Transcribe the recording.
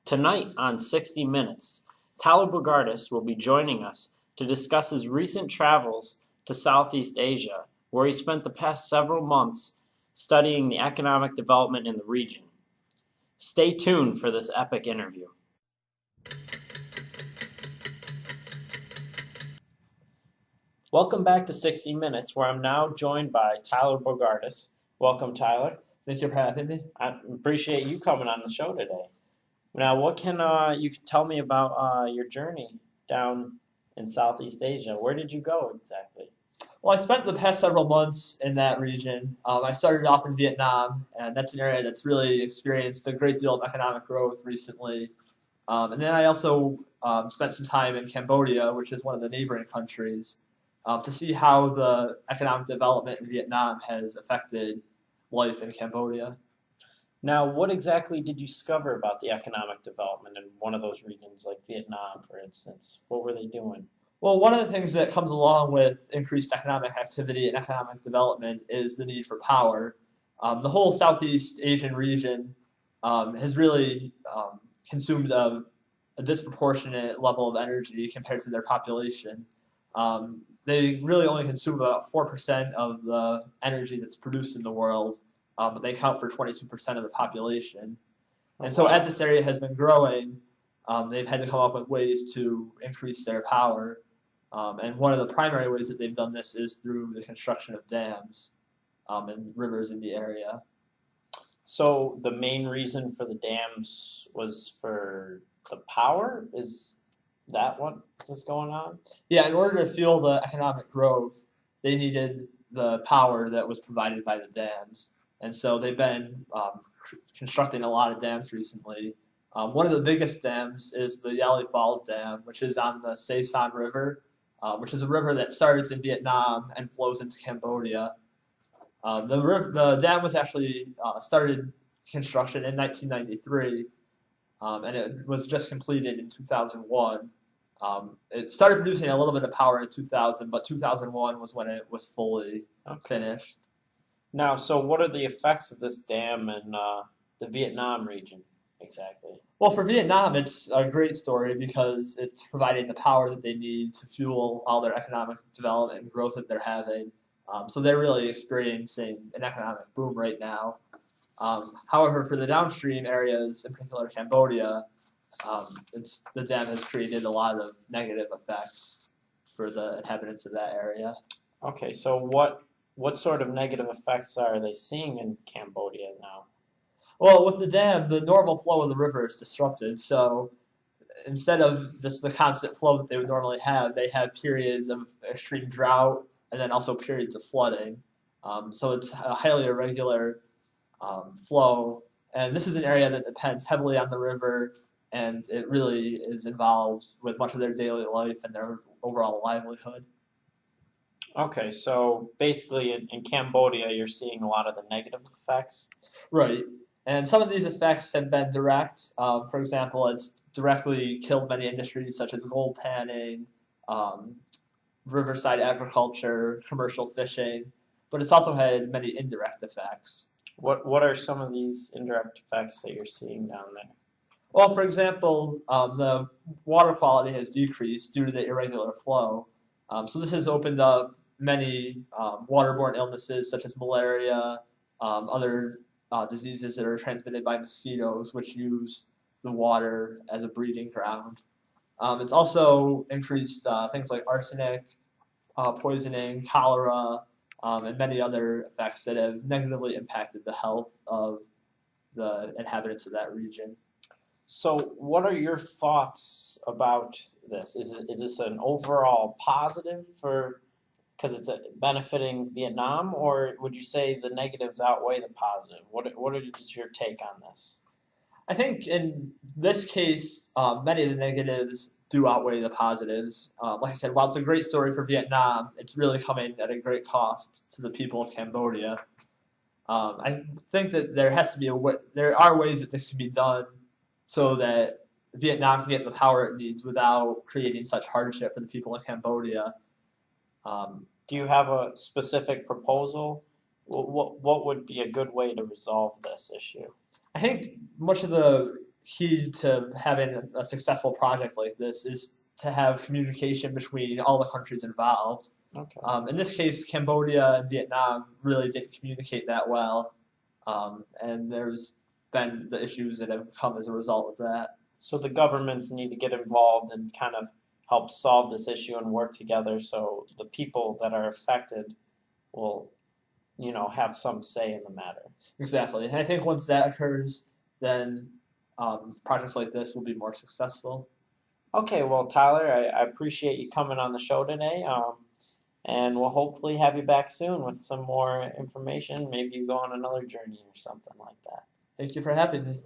Tonight on 60 Minutes, Tyler Bogardus will be joining us to discuss his recent travels to Southeast Asia, where he spent the past several months studying the economic development in the region. Stay tuned for this epic interview. Welcome back to 60 Minutes, where I'm now joined by Tyler Bogardus. Welcome, Tyler. Thank you for having me. I appreciate you coming on the show today. Now, what can you tell me about your journey down in Southeast Asia? Where did you go exactly? Well, I spent the past several months in that region. I started off in Vietnam, and that's an area that's really experienced a great deal of economic growth recently. And then I also spent some time in Cambodia, which is one of the neighboring countries, to see how the economic development in Vietnam has affected life in Cambodia. Now, what exactly did you discover about the economic development in one of those regions, like Vietnam, for instance? What were they doing? Well, one of the things that comes along with increased economic activity and economic development is the need for power. The whole Southeast Asian region has really consumed a disproportionate level of energy compared to their population. They really only consume about 4% of the energy that's produced in the world, but they account for 22% of the population. And so as this area has been growing, they've had to come up with ways to increase their power. And one of the primary ways that they've done this is through the construction of dams and rivers in the area. So the main reason for the dams was for the power? Is that what was going on? Yeah, in order to fuel the economic growth, they needed the power that was provided by the dams. And so they've been constructing a lot of dams recently. One of the biggest dams is the Yali Falls Dam, which is on the Se San River, which is a river that starts in Vietnam and flows into Cambodia. The dam was actually started construction in 1993, and it was just completed in 2001. It started producing a little bit of power in 2000, but 2001 was when it was fully finished. Now, so what are the effects of this dam in the Vietnam region exactly? Well, for Vietnam, it's a great story because it's providing the power that they need to fuel all their economic development and growth that they're having. So they're really experiencing an economic boom right now. However, for the downstream areas, in particular Cambodia, the dam has created a lot of negative effects for the inhabitants of that area. Okay, so what sort of negative effects are they seeing in Cambodia now? Well, with the dam, the normal flow of the river is disrupted. So instead of just the constant flow that they would normally have, they have periods of extreme drought and then also periods of flooding. So it's a highly irregular flow. And this is an area that depends heavily on the river, and it really is involved with much of their daily life and their overall livelihood. Okay, so basically in Cambodia, you're seeing a lot of the negative effects? Right. And some of these effects have been direct. For example, it's directly killed many industries such as gold panning, riverside agriculture, commercial fishing, but it's also had many indirect effects. What are some of these indirect effects that you're seeing down there? Well, for example, the water quality has decreased due to the irregular flow. So this has opened up many waterborne illnesses such as malaria, other diseases that are transmitted by mosquitoes, which use the water as a breeding ground. It's also increased things like arsenic, poisoning, cholera, and many other effects that have negatively impacted the health of the inhabitants of that region. So what are your thoughts about this? Is this an overall positive because it's benefiting Vietnam, or would you say the negatives outweigh the positive? What is your take on this? I think in this case, many of the negatives do outweigh the positives. Like I said, while it's a great story for Vietnam, it's really coming at a great cost to the people of Cambodia. I think that there are ways that this can be done so that Vietnam can get the power it needs without creating such hardship for the people of Cambodia. Do you have a specific proposal? What would be a good way to resolve this issue? I think much of the key to having a successful project like this is to have communication between all the countries involved. Okay. In this case, Cambodia and Vietnam really didn't communicate that well, and there's been the issues that have come as a result of that. So the governments need to get involved and kind of help solve this issue and work together so the people that are affected will, have some say in the matter. Exactly. And I think once that occurs, then projects like this will be more successful. Okay, well, Tyler, I appreciate you coming on the show today. And we'll hopefully have you back soon with some more information. Maybe you go on another journey or something like that. Thank you for having me.